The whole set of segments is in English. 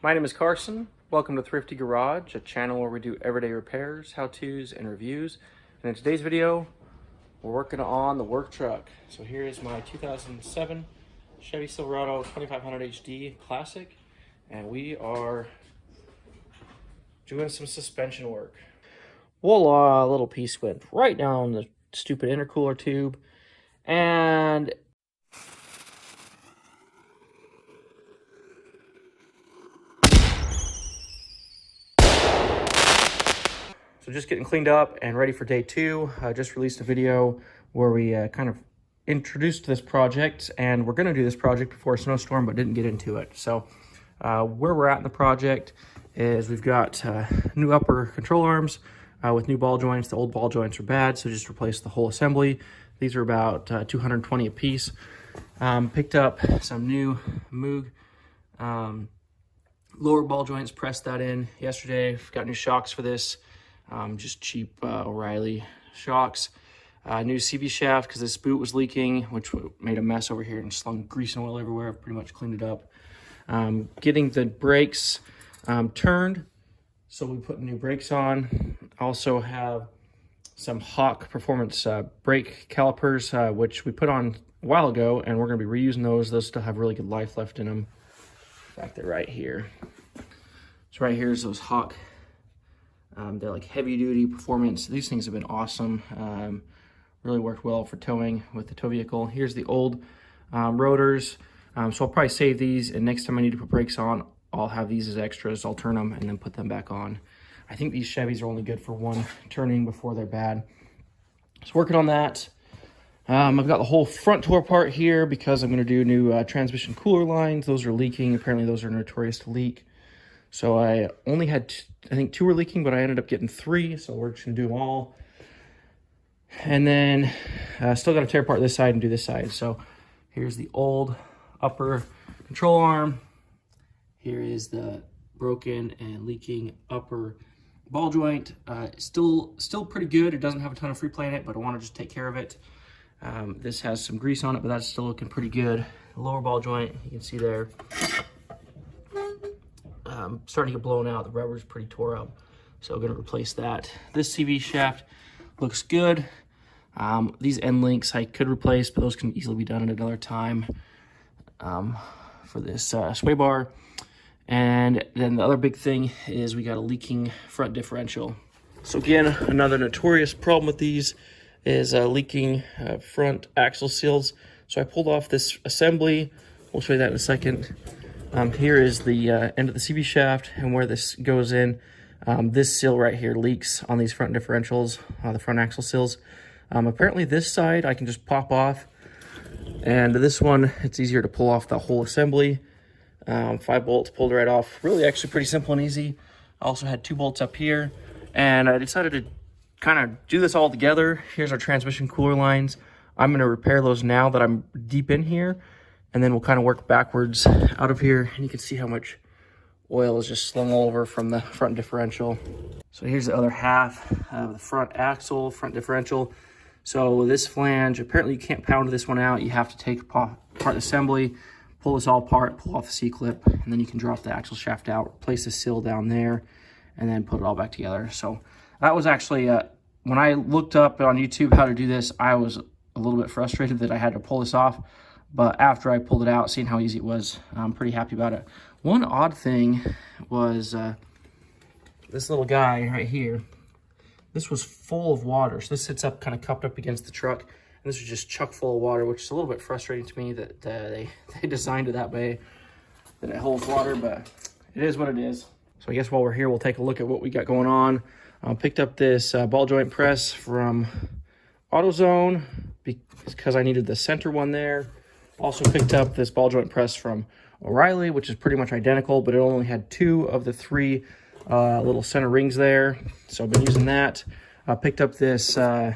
My name is Carson. Welcome to Thrifty Garage, a channel where we do everyday repairs, how-tos, and reviews. And in today's video, we're working on the work truck. So here is my 2007 Chevy Silverado 2500 HD Classic, and we are doing some suspension work. Voila, a little piece went right down the stupid intercooler tube, and so just getting cleaned up and ready for day two. I just released a video where we kind of introduced this project, and we're going to do this project before a snowstorm, but didn't get into it. So where we're at in the project is we've got new upper control arms with new ball joints. The old ball joints are bad, so just replaced the whole assembly. These are about 220 a piece. Picked up some new Moog lower ball joints, pressed that in yesterday. We've got new shocks for this. Just cheap O'Reilly shocks. New CV shaft because this boot was leaking, which made a mess over here and slung grease and oil everywhere. I've pretty much cleaned it up. Getting the brakes turned, so we put new brakes on. Also have some Hawk Performance brake calipers, which we put on a while ago, and we're going to be reusing those. Those still have really good life left in them. In fact, they're right here. So right here is those Hawk. They're like heavy duty performance. These things have been awesome. Really worked well for towing with the tow vehicle. Here's the old rotors. So I'll probably save these, and next time I need to put brakes on, I'll have these as extras. I'll turn them and then put them back on. I think these Chevys are only good for one turning before they're bad. So working on that. I've got the whole front door part here because I'm going to do new transmission cooler lines. Those are leaking. Apparently those are notorious to leak. So I only had, I think 2 were leaking, but I ended up getting 3. So we're just gonna do them all. And then still got to tear apart this side and do this side. So here's the old upper control arm. Here is the broken and leaking upper ball joint. Still pretty good. It doesn't have a ton of free play in it, but I want to just take care of it. This has some grease on it, but that's still looking pretty good. The lower ball joint, you can see there. Starting to get blown out. The rubber's pretty tore up, so I'm going to replace that. This CV shaft looks good. These end links I could replace, but those can easily be done at another time for this sway bar. And then the other big thing is we got a leaking front differential. So again, another notorious problem with these is leaking front axle seals. So I pulled off this assembly. We'll show you that in a second. Here is the end of the CV shaft, and where this goes in, this seal right here leaks on these front differentials, the front axle seals. Apparently this side I can just pop off, and this one, it's easier to pull off the whole assembly. 5 bolts pulled right off. Really actually pretty simple and easy. I also had 2 bolts up here, and I decided to kind of do this all together. Here's our transmission cooler lines. I'm going to repair those now that I'm deep in here. And then we'll kind of work backwards out of here, and you can see how much oil is just slung all over from the front differential. So here's the other half of the front axle, front differential. So this flange, apparently you can't pound this one out. You have to take apart the assembly, pull this all apart, pull off the C-clip, and then you can drop the axle shaft out, replace the seal down there, and then put it all back together. So that was actually, when I looked up on YouTube how to do this, I was a little bit frustrated that I had to pull this off. But after I pulled it out, seeing how easy it was, I'm pretty happy about it. One odd thing was this little guy right here. This was full of water. So this sits up kind of cupped up against the truck. And this was just chock full of water, which is a little bit frustrating to me that they designed it that way, that it holds water, but it is what it is. So I guess while we're here, we'll take a look at what we got going on. Picked up this ball joint press from AutoZone because I needed the center one there. Also picked up this ball joint press from O'Reilly, which is pretty much identical, but it only had 2 of the 3 little center rings there. So I've been using that. I picked up this, what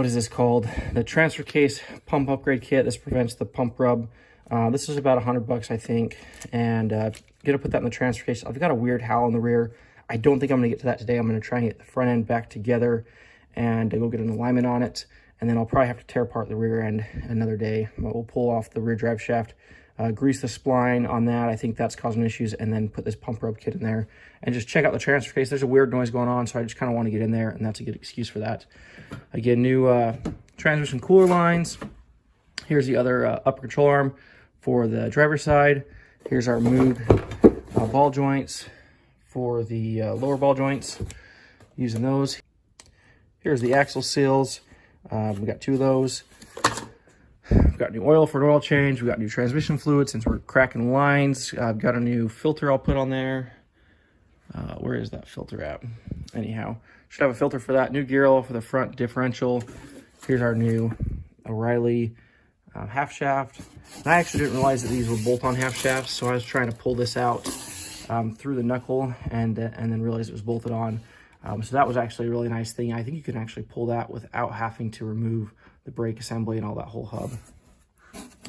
is this called? The transfer case pump upgrade kit. This prevents the pump rub. This is about $100, I think. And gonna put that in the transfer case. I've got a weird howl in the rear. I don't think I'm gonna get to that today. I'm gonna try and get the front end back together and go get an alignment on it. And then I'll probably have to tear apart the rear end another day. We'll pull off the rear drive shaft grease the spline on that. I think that's causing issues, and then put this pump rub kit in there and just check out the transfer case. There's a weird noise going on, so I just kind of want to get in there, and that's a good excuse for that. Again, new transmission cooler lines. Here's the other upper control arm for the driver's side. Here's our moved ball joints for the lower ball joints, using those. Here's the axle seals. We got 2 of those. We've got new oil for an oil change. We got new transmission fluid since we're cracking lines. I've got a new filter I'll put on there. Where is that filter at? Anyhow, should have a filter for that. New gear oil for the front differential. Here's our new O'Reilly half shaft. And I actually didn't realize that these were bolt-on half shafts, so I was trying to pull this out through the knuckle and then realized it was bolted on. So that was actually a really nice thing. I think you can actually pull that without having to remove the brake assembly and all that whole hub.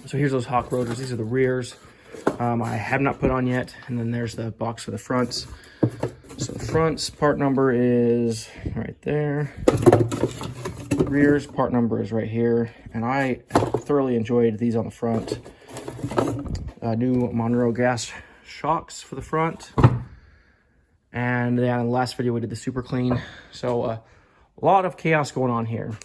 So here's those hawk rotors. These are the rears. I have not put on yet. And then there's the box for the fronts. So the fronts, part number is right there. Rears, part number is right here. And I thoroughly enjoyed these on the front. New Monroe gas shocks for the front. And then in the last video we did the super clean. So a lot of chaos going on here.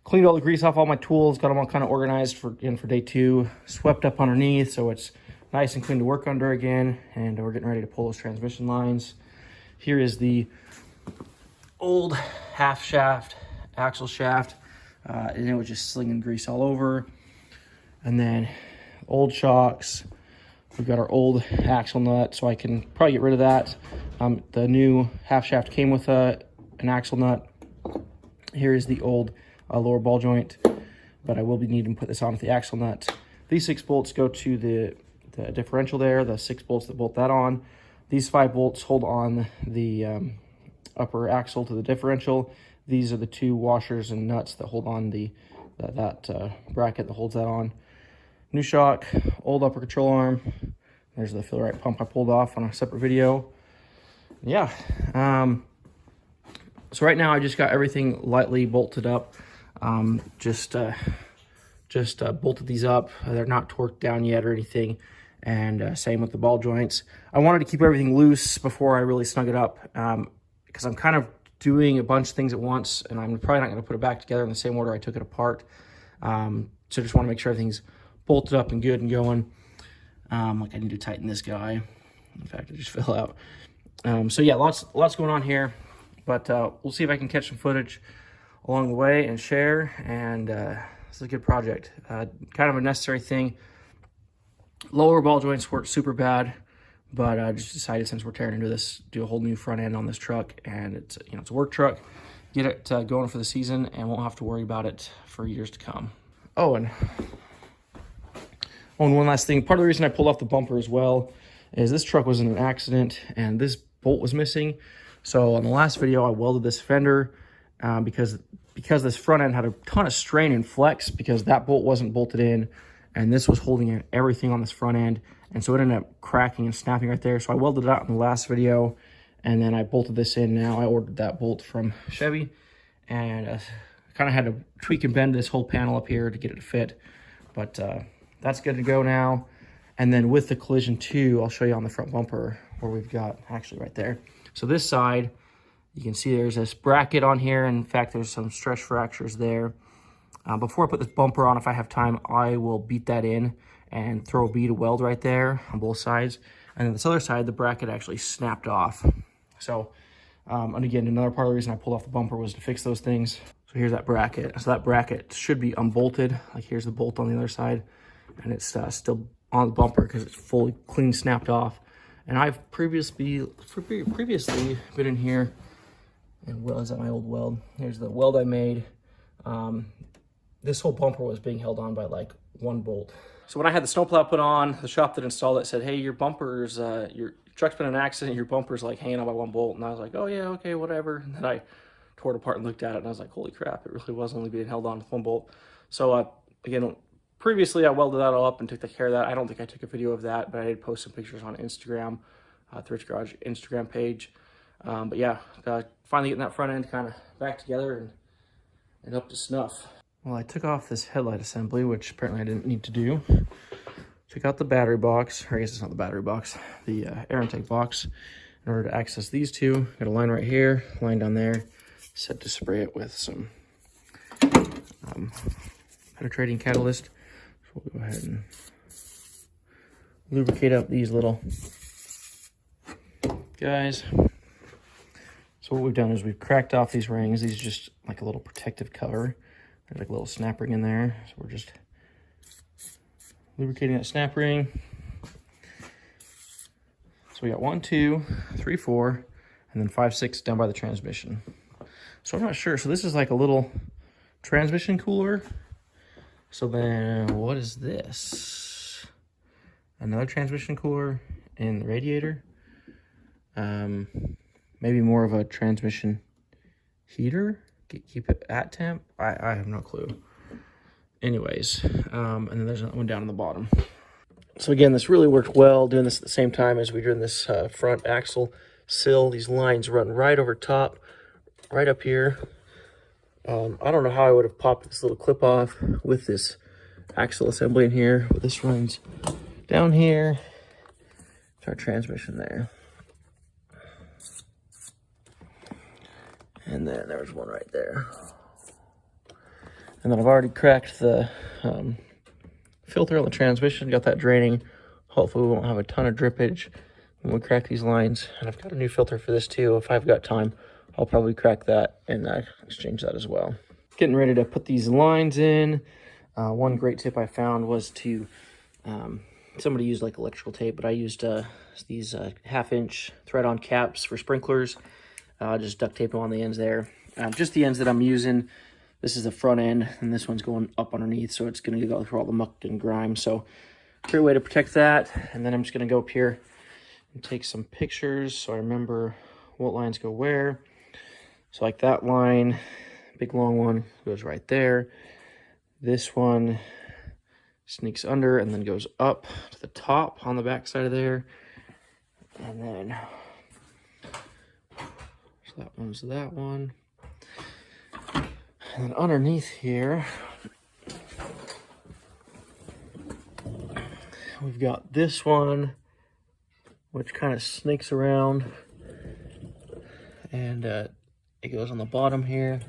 Cleaned all the grease off all my tools, got them all kind of organized for day 2. Swept up underneath, so it's nice and clean to work under again. And we're getting ready to pull those transmission lines. Here is the old half shaft, axle shaft, and it was just slinging grease all over. And then old shocks. We've got our old axle nut, so I can probably get rid of that. The new half shaft came with an axle nut. Here is the old lower ball joint, but I will be needing to put this on with the axle nut. These 6 bolts go to the differential there, the 6 bolts that bolt that on. These 5 bolts hold on the upper axle to the differential. These are the 2 washers and nuts that hold on that bracket that holds that on. New shock, old upper control arm. There's the fill-right pump I pulled off on a separate video. Yeah. So right now I just got everything lightly bolted up. Just bolted these up. They're not torqued down yet or anything. And same with the ball joints. I wanted to keep everything loose before I really snug it up, because I'm kind of doing a bunch of things at once, and I'm probably not going to put it back together in the same order I took it apart. So just want to make sure everything's bolted up and good and going. Like I need to tighten this guy. In fact, it just fell out. So yeah, lots going on here, but we'll see if I can catch some footage along the way and share. And this is a good project. Kind of a necessary thing. Lower ball joints work super bad, but I just decided, since we're tearing into this, do a whole new front end on this truck, and it's it's a work truck. Get it going for the season, and won't have to worry about it for years to come. And one last thing. Part of the reason I pulled off the bumper as well is this truck was in an accident, and this bolt was missing. So on the last video, I welded this fender because this front end had a ton of strain and flex because that bolt wasn't bolted in, and this was holding in everything on this front end. And so it ended up cracking and snapping right there. So I welded it out in the last video, and then I bolted this in now. I ordered that bolt from Chevy, and kind of had to tweak and bend this whole panel up here to get it to fit. But that's good to go now. And then with the collision too, I'll show you on the front bumper where we've got, actually right there. So this side, you can see there's this bracket on here. In fact, there's some stress fractures there. Before I put this bumper on, if I have time, I will beat that in and throw a bead of weld right there on both sides. And then this other side, the bracket actually snapped off. So, and again, another part of the reason I pulled off the bumper was to fix those things. So here's that bracket. So that bracket should be unbolted. Like here's the bolt on the other side, and it's still on the bumper because it's fully clean snapped off. And I've previously been in here, and well, is that my old weld? Here's the weld I made. This whole bumper was being held on by like one bolt. So when I had the snowplow put on, the shop that installed it said, "Hey, your bumper's, your truck's been in an accident, your bumper's like hanging on by one bolt." And I was like, "Oh yeah, okay, whatever." And then I tore it apart and looked at it, and I was like, "Holy crap, it really was only being held on with one bolt." So again, previously I welded that all up and took care of that. I don't think I took a video of that, but I did post some pictures on Instagram, Thrifty Garage Instagram page. But yeah, finally getting that front end kind of back together and up to snuff. Well, I took off this headlight assembly, which apparently I didn't need to do. Took took out the battery box, or I guess it's not the battery box, the air intake box, in order to access these two. Got a line right here, line down there, set to spray it with some penetrating catalyst. So we'll go ahead and lubricate up these little guys. So what we've done is we've cracked off these rings. These are just like a little protective cover. There's like a little snap ring in there. So we're just lubricating that snap ring. So we got 1, 2, 3, 4, and then 5, 6 down by the transmission. So I'm not sure. So this is like a little transmission cooler. So then what is this? Another transmission cooler in the radiator. Maybe more of a transmission heater. Keep it at temp. I have no clue. Anyways, and then there's another one down on the bottom. So again, this really worked well, doing this at the same time as we're doing this front axle sill. These lines run right over top, right up here. I don't know how I would have popped this little clip off with this axle assembly in here, but this runs down here to our transmission there. And then there's one right there. And then I've already cracked the filter on the transmission, got that draining. Hopefully we won't have a ton of drippage when we crack these lines. And I've got a new filter for this too. If I've got time, I'll probably crack that and exchange that as well. Getting ready to put these lines in. One great tip I found was to, somebody used like electrical tape, but I used these 1/2-inch thread-on caps for sprinklers. Just duct tape them on the ends there. Just the ends that I'm using. This is the front end, and this one's going up underneath, so it's going to go through all the muck and grime. So, great way to protect that. And then I'm just going to go up here and take some pictures so I remember what lines go where. So, like that line, big long one, goes right there. This one sneaks under and then goes up to the top on the back side of there. And then that one's that one. And then underneath here, we've got this one, which kind of snakes around. And it goes on the bottom here.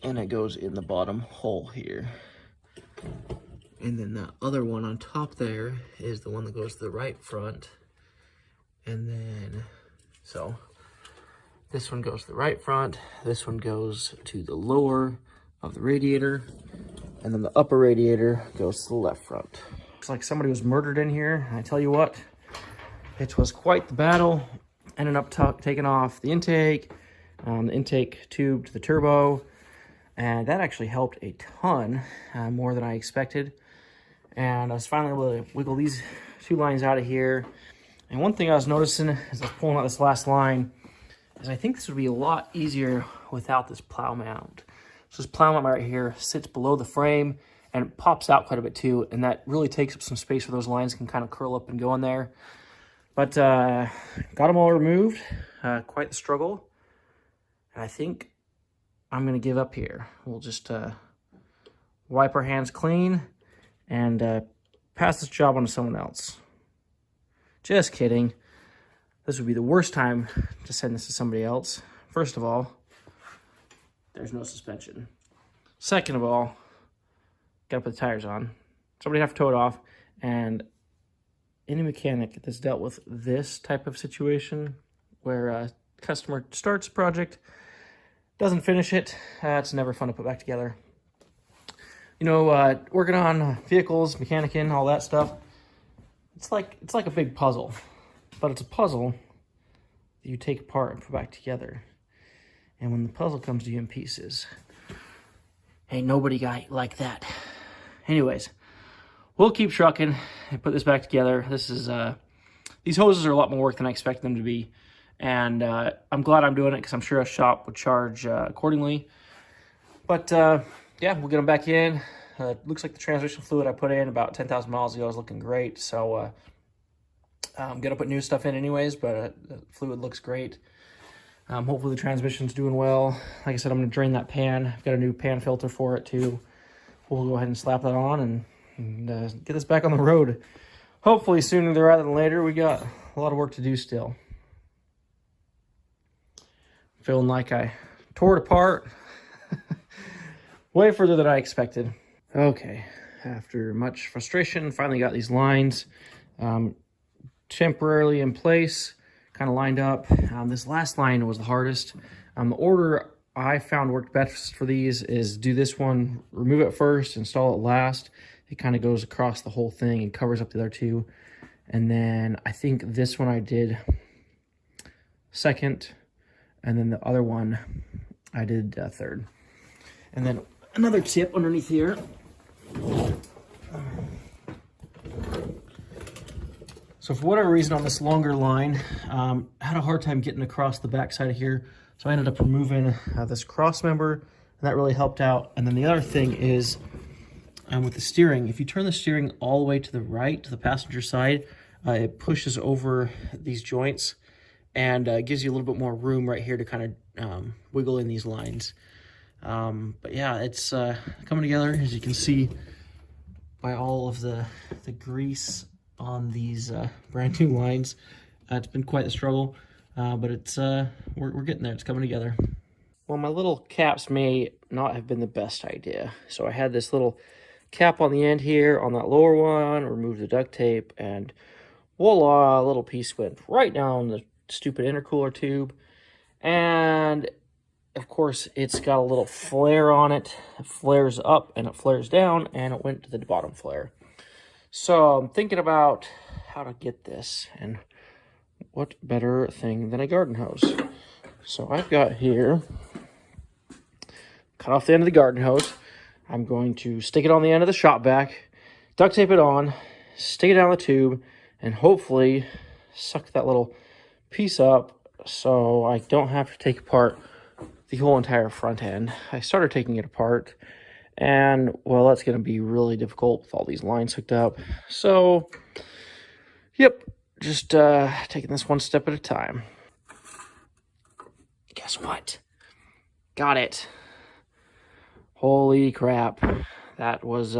And it goes in the bottom hole here. And then the other one on top there is the one that goes to the right front. And then so this one goes to the right front, this one goes to the lower of the radiator, and then the upper radiator goes to the left front. Looks like somebody was murdered in here. I tell you what, it was quite the battle. Ended up taking off the intake tube to the turbo, and that actually helped a ton, more than I expected. And I was finally able to wiggle these two lines out of here. And one thing I was noticing as I was pulling out this last line is I think this would be a lot easier without this plow mount. So this plow mount right here sits below the frame and it pops out quite a bit too. And that really takes up some space where those lines can kind of curl up and go in there. But got them all removed. Quite the struggle. And I think I'm going to give up here. We'll just wipe our hands clean and pass this job on to someone else. Just kidding. This would be the worst time to send this to somebody else. First of all, there's no suspension. Second of all, gotta put the tires on. Somebody have to tow it off. And any mechanic that's dealt with this type of situation where a customer starts a project, doesn't finish it, it's never fun to put back together. You know, working on vehicles, mechanicking, all that stuff, it's like a big puzzle, but it's a puzzle that you take apart and put back together. And when the puzzle comes to you in pieces, ain't nobody got like that. Anyways, we'll keep trucking and put this back together. This is these hoses are a lot more work than I expected them to be, and I'm glad I'm doing it because I'm sure a shop would charge accordingly. But yeah, we'll get them back in. Looks like the transmission fluid I put in about 10,000 miles ago is looking great. So I'm going to put new stuff in anyways, but the fluid looks great. Hopefully the transmission's doing well. Like I said, I'm going to drain that pan. I've got a new pan filter for it too. We'll go ahead and slap that on and and get this back on the road. Hopefully sooner rather than later. We got a lot of work to do still. Feeling like I tore it apart way further than I expected. Okay, after much frustration, finally got these lines temporarily in place, kind of lined up. This last line was the hardest. The order I found worked best for these is do this one, remove it first, install it last. It kind of goes across the whole thing and covers up the other two. And then I think this one I did second, and then the other one I did third. And then another tip underneath here. So for whatever reason on this longer line, I had a hard time getting across the back side of here. So I ended up removing this cross member, and that really helped out. And then the other thing is with the steering, if you turn the steering all the way to the right, to the passenger side, it pushes over these joints and gives you a little bit more room right here to kind of wiggle in these lines. But yeah, it's coming together, as you can see by all of the grease on these brand new lines. It's been quite the struggle, but it's we're getting there. It's coming together. Well, my little caps may not have been the best idea. So I had this little cap on the end here on that lower one, removed the duct tape, and voila, a little piece went right down the stupid intercooler tube. And of course, it's got a little flare on it. It flares up and it flares down, and it went to the bottom flare. So I'm thinking about how to get this, and what better thing than a garden hose. So I've got here, cut off the end of the garden hose. I'm going to stick it on the end of the shop vac, duct tape it on, stick it down the tube, and hopefully suck that little piece up so I don't have to take apart the whole entire front end. I started taking it apart, and well, that's going to be really difficult with all these lines hooked up. So, yep, just taking this one step at a time. Guess what? Got it. Holy crap. That was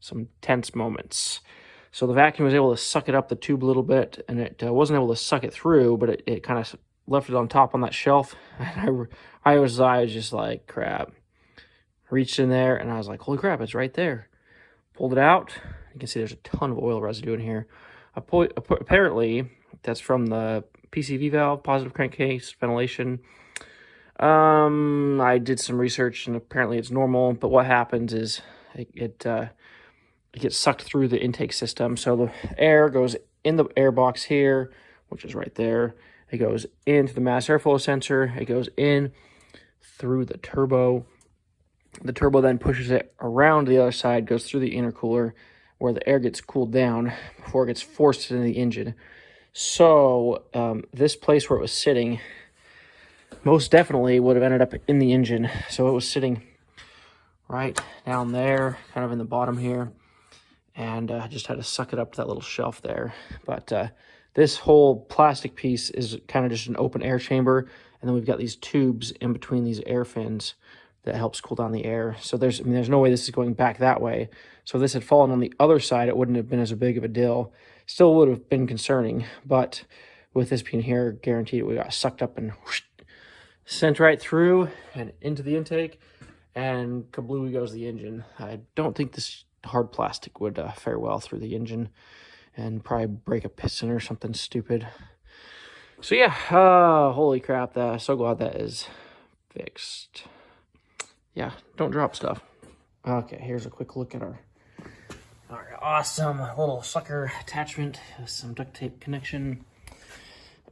some tense moments. So the vacuum was able to suck it up the tube a little bit, and it wasn't able to suck it through, but it kind of left it on top on that shelf. And I was just like, crap. Reached in there, and I was like, holy crap, it's right there. Pulled it out. You can see there's a ton of oil residue in here. Apparently, that's from the PCV valve, positive crankcase ventilation. I did some research, and apparently it's normal, but what happens is it gets sucked through the intake system. So the air goes in the air box here, which is right there. It goes into the mass airflow sensor. It goes in through the turbo. The turbo then pushes it around to the other side, goes through the intercooler, where the air gets cooled down before it gets forced into the engine. So this place where it was sitting most definitely would have ended up in the engine. So it was sitting right down there, kind of in the bottom here, and I just had to suck it up to that little shelf there. But this whole plastic piece is kind of just an open air chamber, and then we've got these tubes in between these air fins that helps cool down the air. So there's no way this is going back that way. So if this had fallen on the other side, it wouldn't have been as big of a deal. Still would have been concerning, but with this being here, guaranteed we got sucked up and whoosh, sent right through and into the intake, and kablooey goes the engine. I don't think this hard plastic would fare well through the engine and probably break a piston or something stupid. So yeah, holy crap, so glad that is fixed. Yeah, don't drop stuff. Okay, here's a quick look at our awesome little sucker attachment with some duct tape connection.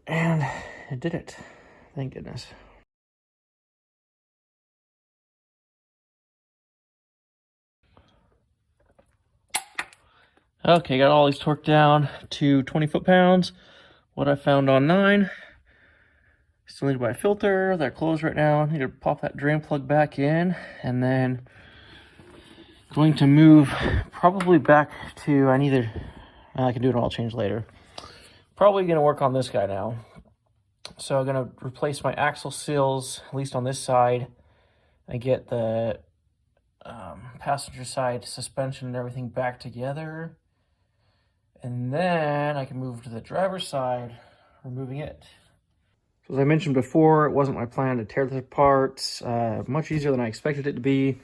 And it did it. Thank goodness. Okay, got all these torqued down to 20 foot-pounds. What I found on 9. Still need to buy a filter. They're closed right now. Need to pop that drain plug back in, and then going to move probably back to, I can do an oil change later. Probably going to work on this guy now. So I'm going to replace my axle seals, at least on this side. I get the passenger side suspension and everything back together. And then I can move to the driver's side, removing it. So as I mentioned before, it wasn't my plan to tear this apart. Much easier than I expected it to be.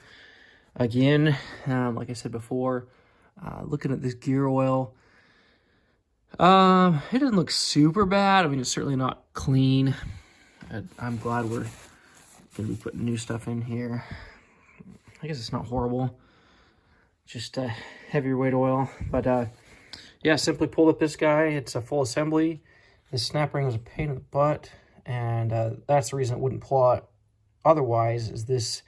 Again, like I said before, looking at this gear oil, it doesn't look super bad. I mean, it's certainly not clean. I'm glad we're going to be putting new stuff in here. I guess it's not horrible. Just heavier weight oil. But yeah, simply pulled up this guy. It's a full assembly. This snap ring was a pain in the butt. And that's the reason it wouldn't pull out otherwise, is this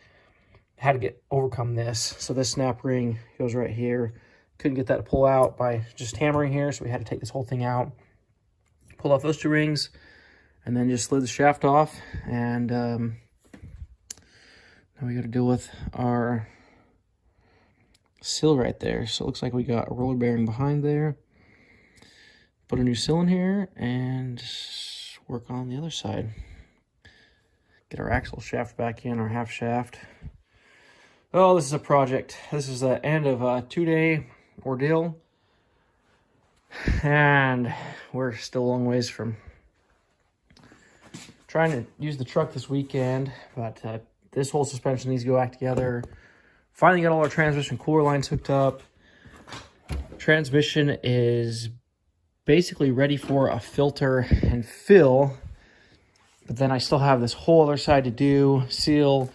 had to overcome this. So this snap ring goes right here. Couldn't get that to pull out by just hammering here, so we had to take this whole thing out. Pull off those two rings, and then just slid the shaft off. And now we got to deal with our seal right there. So it looks like we got a roller bearing behind there. Put a new seal in here and work on the other side. Get our axle shaft back in, our half shaft. Oh, this is a project. This is the end of a 2-day ordeal. And we're still a long ways from trying to use the truck this weekend. But this whole suspension needs to go back together. Finally got all our transmission cooler lines hooked up. Transmission is basically ready for a filter and fill. But then I still have this whole other side to do. Seal,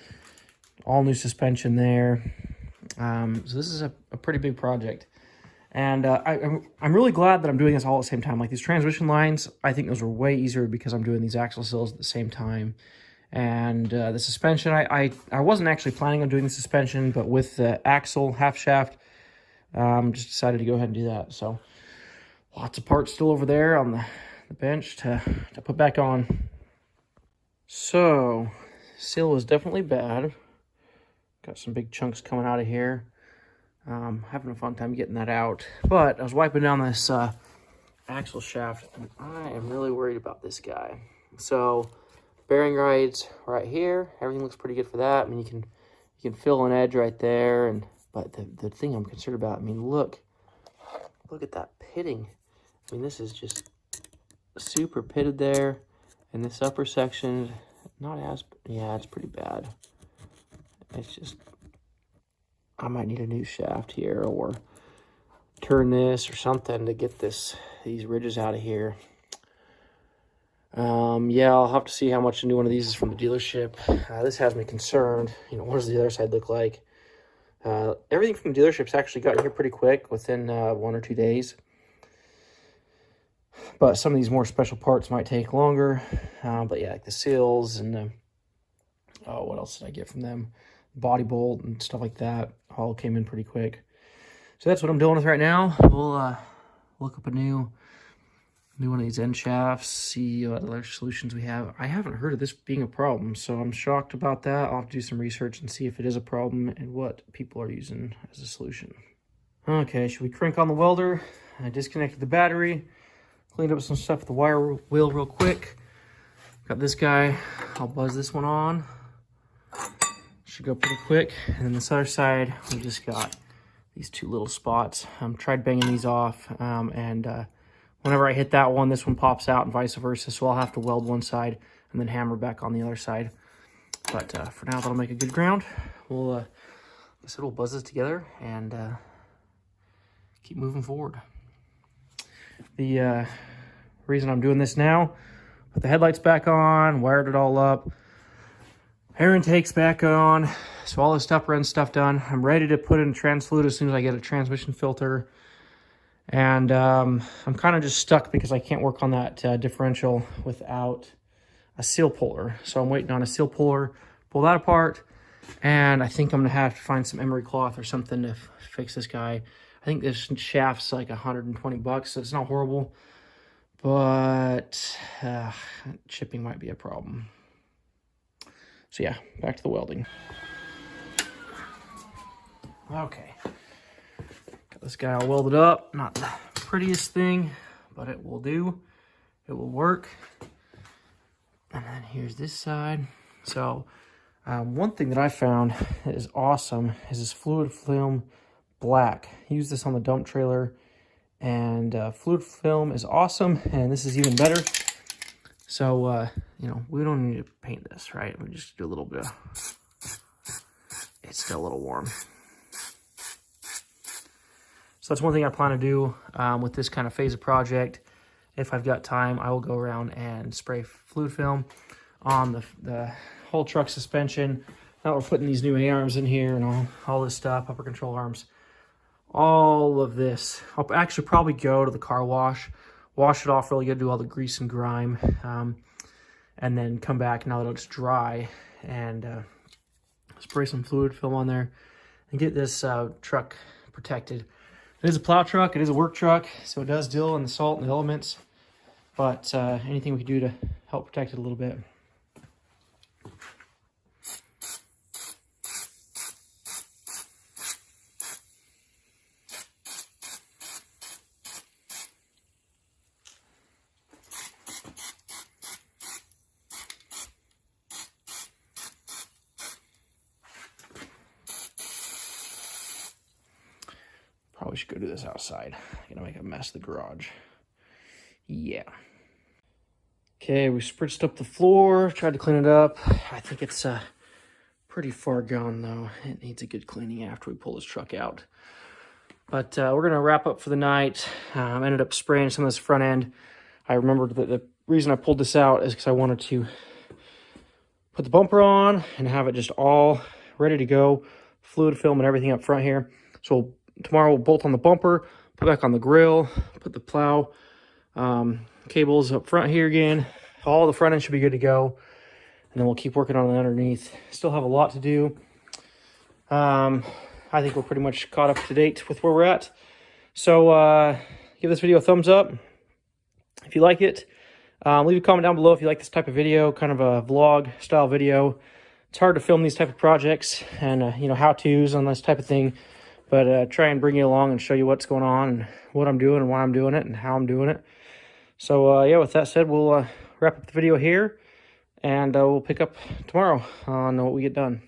all new suspension there. So this is a pretty big project. And I'm really glad that I'm doing this all at the same time. Like these transmission lines, I think those are way easier because I'm doing these axle seals at the same time. And the suspension, I wasn't actually planning on doing the suspension, but with the axle half shaft, just decided to go ahead and do that. So lots of parts still over there on the bench to put back on. So seal was definitely bad. Got some big chunks coming out of here. Having a fun time getting that out. But I was wiping down this axle shaft, and I am really worried about this guy. So bearing guides right here. Everything looks pretty good for that. I mean, you can fill an edge right there. But the thing I'm concerned about, I mean, look at that pitting. I mean, this is just super pitted there. And this upper section, not as, yeah, it's pretty bad. It's just, I might need a new shaft here or turn this or something to get these ridges out of here. Yeah, I'll have to see how much a new one of these is from the dealership. This has me concerned. You know, what does the other side look like? Everything from the dealership's actually gotten here pretty quick, within 1 or 2 days. But some of these more special parts might take longer. But yeah, like the seals and oh, what else did I get from them? Body bolt and stuff like that all came in pretty quick. So that's what I'm dealing with right now. We'll look up a new one of these end shafts, see what other solutions we have. I haven't heard of this being a problem, so I'm shocked about that. I'll have to do some research and see if it is a problem and what people are using as a solution. Okay, should we crank on the welder? I disconnected the battery, cleaned up some stuff with the wire wheel real quick. Got this guy. I'll buzz this one on. Should go pretty quick. And then this other side, we just got these two little spots. Tried banging these off, and whenever I hit that one, this one pops out and vice versa. So I'll have to weld one side and then hammer back on the other side. But for now, that'll make a good ground. We'll, like I said, we'll buzz this together and keep moving forward. The reason I'm doing this now, put the headlights back on, wired it all up, air intake's back on, so all this upper end stuff done. I'm ready to put in trans fluid as soon as I get a transmission filter. And I'm kind of just stuck because I can't work on that differential without a seal puller. So I'm waiting on a seal puller, pull that apart, and I think I'm going to have to find some emery cloth or something to fix this guy. I think this shaft's like $120, so it's not horrible, but shipping might be a problem. So yeah, back to the welding. Okay. This guy all welded up. Not the prettiest thing, but it will do. It will work. And then here's this side. So One thing that I found that is awesome is this fluid film black. I use this on the dump trailer, and fluid film is awesome, and this is even better. So, you know, we don't need to paint this, right? We just do a little bit of, it's still a little warm. So that's one thing I plan to do with this kind of phase of project. If I've got time, I will go around and spray fluid film on the whole truck suspension. Now we're putting these new A-arms in here and all this stuff, upper control arms. All of this. I'll actually probably go to the car wash, wash it off really good, do all the grease and grime, and then come back now that it's dry and spray some fluid film on there and get this truck protected. It is a plow truck, it is a work truck, so it does deal in the salt and the elements, but anything we can do to help protect it a little bit. Probably should go do this outside. I'm gonna make a mess of the garage. Yeah. Okay, we spritzed up the floor, tried to clean it up. I think it's pretty far gone though. It needs a good cleaning after we pull this truck out. But we're gonna wrap up for the night. Ended up spraying some of this front end. I remembered that the reason I pulled this out is because I wanted to put the bumper on and have it just all ready to go. Fluid film and everything up front here. So tomorrow we'll bolt on the bumper, put back on the grill, put the plow cables up front here again. All the front end should be good to go. And then we'll keep working on it underneath. Still have a lot to do. I think we're pretty much caught up to date with where we're at. So give this video a thumbs up if you like it. Leave a comment down below if you like this type of video, kind of a vlog style video. It's hard to film these type of projects and you know, how-tos on this type of thing. But try and bring you along and show you what's going on and what I'm doing and why I'm doing it and how I'm doing it. So yeah, with that said, we'll wrap up the video here, and we'll pick up tomorrow on what we get done.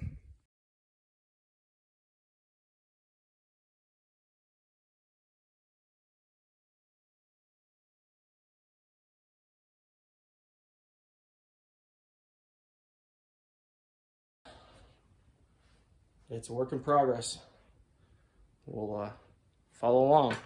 It's a work in progress. We'll follow along.